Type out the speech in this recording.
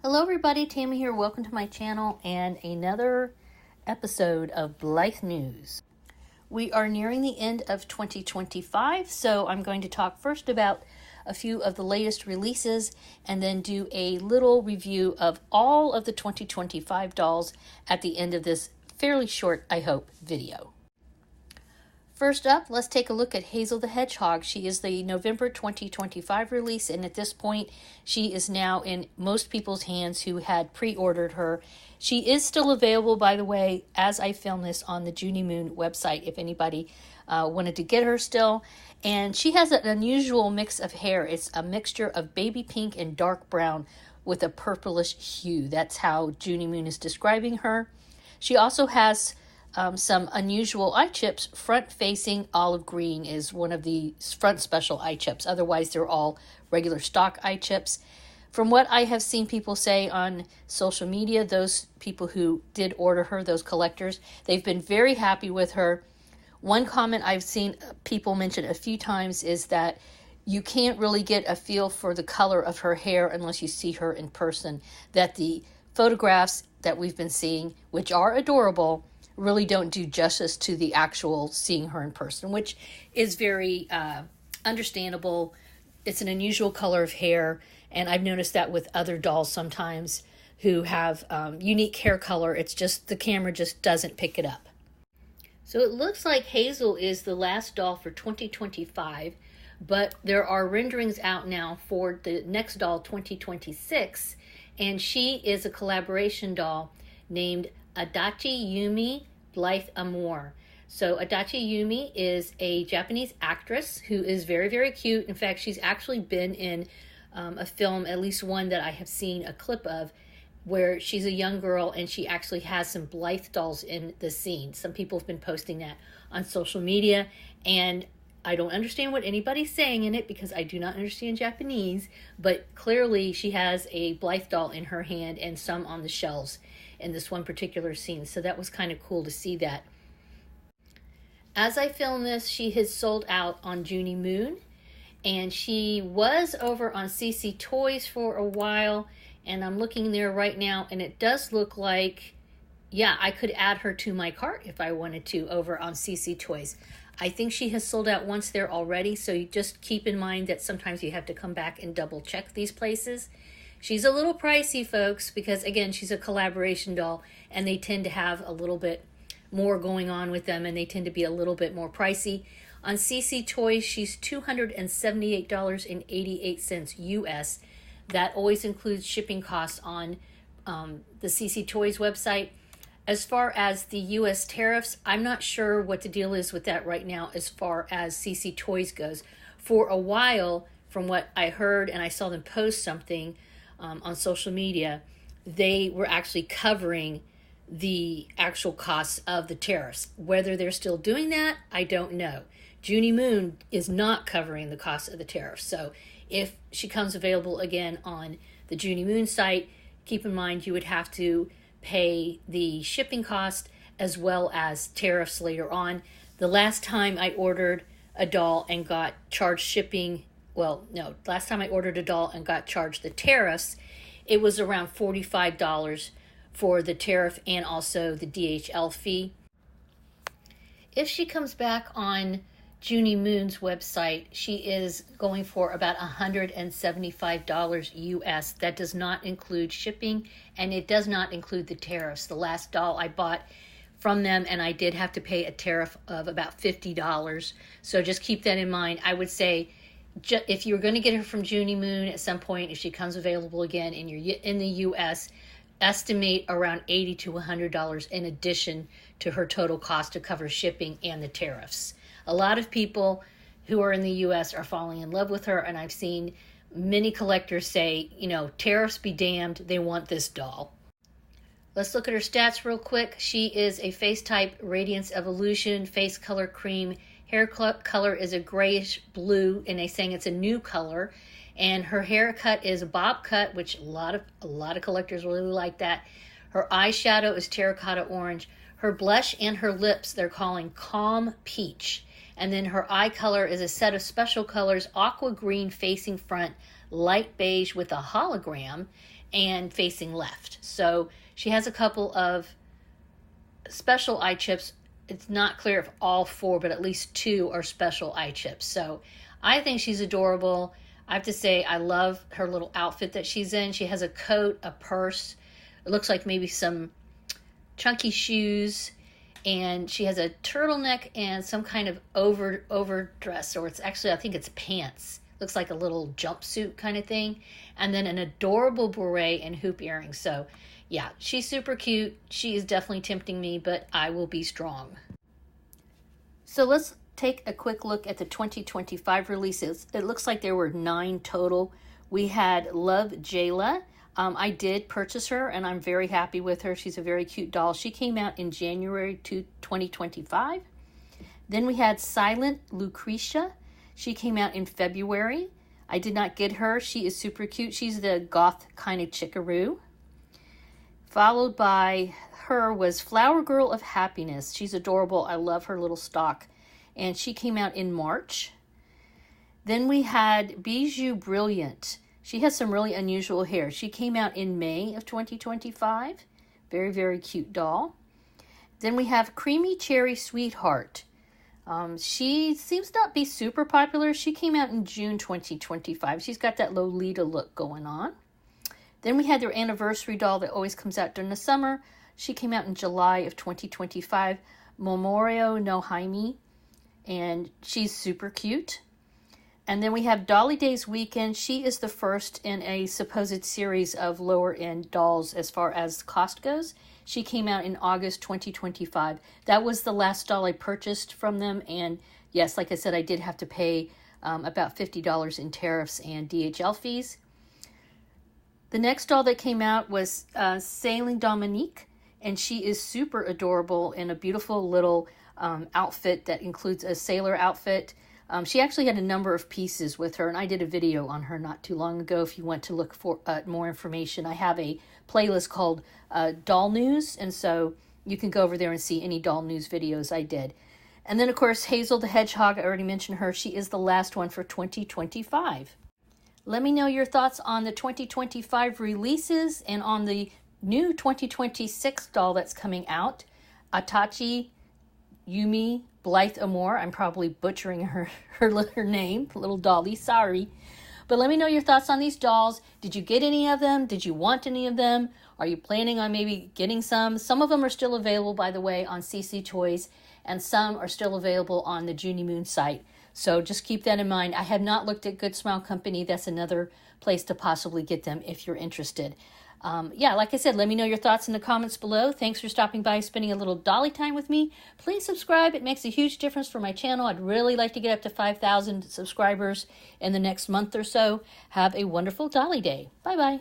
Hello everybody, Tammy here. Welcome to my channel and another episode of Blythe News. We are nearing the end of 2025, so I'm going to talk first about a few of the latest releases and then do a little review of all of the 2025 dolls at the end of this fairly short, I hope, video. First up, let's take a look at Hazel the Hedgehog. She is the November 2025 release, and at this point, she is now in most people's hands who had pre-ordered her. She is still available, by the way, as I film this on the Jumi Moon website, if anybody wanted to get her still. And she has an unusual mix of hair. It's a mixture of baby pink and dark brown with a purplish hue. That's how Jumi Moon is describing her. She also has some unusual eye chips. Front-facing olive green is one of the front special eye chips. Otherwise, they're all regular stock eye chips. From what I have seen people say on social media, those people who did order her, those collectors, they've been very happy with her. One comment I've seen people mention a few times is that you can't really get a feel for the color of her hair unless you see her in person. That the photographs that we've been seeing, which are adorable, really don't do justice to the actual seeing her in person, which is very understandable. It's an unusual color of hair, and I've noticed that with other dolls sometimes who have unique hair color. It's just the camera just doesn't pick it up. So it looks like Hazel is the last doll for 2025, but there are renderings out now for the next doll, 2026, and she is a collaboration doll named Adachi Yumi, Blythe Amour. So Adachi Yumi is a Japanese actress who is very, very cute. In fact, she's actually been in a film, at least one that I have seen a clip of, where she's a young girl and she actually has some Blythe dolls in the scene. Some people have been posting that on social media, and I don't understand what anybody's saying in it because I do not understand Japanese, but clearly she has a Blythe doll in her hand and some on the shelves in this one particular scene. So that was kind of cool to see that. As I film this, she has sold out on Jumi Moon, and she was over on CC Toys for a while, and I'm looking there right now, and it does look like, yeah, I could add her to my cart if I wanted to over on CC Toys. I think she has sold out once there already, so you just keep in mind that sometimes you have to come back and double check these places. She's a little pricey, folks, because, again, she's a collaboration doll, and they tend to have a little bit more going on with them, and they tend to be a little bit more pricey. On CC Toys, she's $278.88 US. That always includes shipping costs on the CC Toys website. As far as the US tariffs, I'm not sure what the deal is with that right now as far as CC Toys goes. For a while, from what I heard, and I saw them post something on social media, they were actually covering the actual costs of the tariffs. Whether they're still doing that, I don't know. Jumi Moon is not covering the cost of the tariffs. So if she comes available again on the Jumi Moon site, keep in mind you would have to pay the shipping cost as well as tariffs later on. The last time I ordered a doll and got charged shipping, last time I ordered a doll and got charged the tariffs, it was around $45 for the tariff and also the DHL fee. If she comes back on Jumi Moon's website, she is going for about $175 US. That does not include shipping, and it does not include the tariffs. The last doll I bought from them, and I did have to pay a tariff of about $50. So just keep that in mind. I would say if you're going to get her from Jumi Moon at some point, if she comes available again and you're in the US, estimate around $80 to $100 in addition to her total cost to cover shipping and the tariffs. A lot of people who are in the US are falling in love with her, and I've seen many collectors say, tariffs be damned, they want this doll. Let's look at her stats real quick. She is a face type Radiance Evolution, face color cream, hair color is a grayish blue, and they're saying it's a new color. And her haircut is a bob cut, which a lot of collectors really like that. Her eyeshadow is terracotta orange. Her blush and her lips they're calling Calm Peach. And then her eye color is a set of special colors, aqua green facing front, light beige with a hologram and facing left. So she has a couple of special eye chips. It's not clear if all 4, but at least 2 are special eye chips. So I think she's adorable. I have to say, I love her little outfit that she's in. She has a coat, a purse. It looks like maybe some chunky shoes. And she has a turtleneck and some kind of overdress, or it's actually, I think it's pants. Looks like a little jumpsuit kind of thing. And then an adorable beret and hoop earrings. So yeah, she's super cute. She is definitely tempting me, but I will be strong. So let's take a quick look at the 2025 releases. It looks like there were 9 total. We had Love Jayla. I did purchase her, and I'm very happy with her. She's a very cute doll. She came out in January 2025. Then we had Silent Lucretia. She came out in February. I did not get her. She is super cute. She's the goth kind of chickaroo. Followed by her was Flower Girl of Happiness. She's adorable. I love her little stock. And she came out in March. Then we had Bijou Brilliant. She has some really unusual hair. She came out in May of 2025. Very, very cute doll. Then we have Creamy Cherry Sweetheart. She seems not be super popular. She came out in June 2025. She's got that Lolita look going on. Then we had their anniversary doll that always comes out during the summer. She came out in July of 2025. Momorio no Jaime. And she's super cute. And then we have Dolly Days Weekend. She is the first in a supposed series of lower-end dolls as far as cost goes. She came out in August 2025. That was the last doll I purchased from them. And yes, like I said, I did have to pay about $50 in tariffs and DHL fees. The next doll that came out was Sailing Dominique. And she is super adorable in a beautiful little outfit that includes a sailor outfit. She actually had a number of pieces with her, and I did a video on her not too long ago. If you want to look for more information, I have a playlist called Doll News, and so you can go over there and see any doll news videos I did. And then, of course, Hazel the Hedgehog, I already mentioned her. She is the last one for 2025. Let me know your thoughts on the 2025 releases and on the new 2026 doll that's coming out, Adachi Yumi, Blythe Amour. I'm probably butchering her name, little dolly, sorry. But let me know your thoughts on these dolls. Did you get any of them? Did you want any of them? Are you planning on maybe getting some? Some of them are still available, by the way, on CC Toys, and some are still available on the Junie Moon site. So just keep that in mind. I have not looked at Good Smile Company. That's another place to possibly get them if you're interested. Yeah, like I said, let me know your thoughts in the comments below. Thanks for stopping by, spending a little dolly time with me. Please subscribe. It makes a huge difference for my channel. I'd really like to get up to 5,000 subscribers in the next month or so. Have a wonderful dolly day. Bye-bye.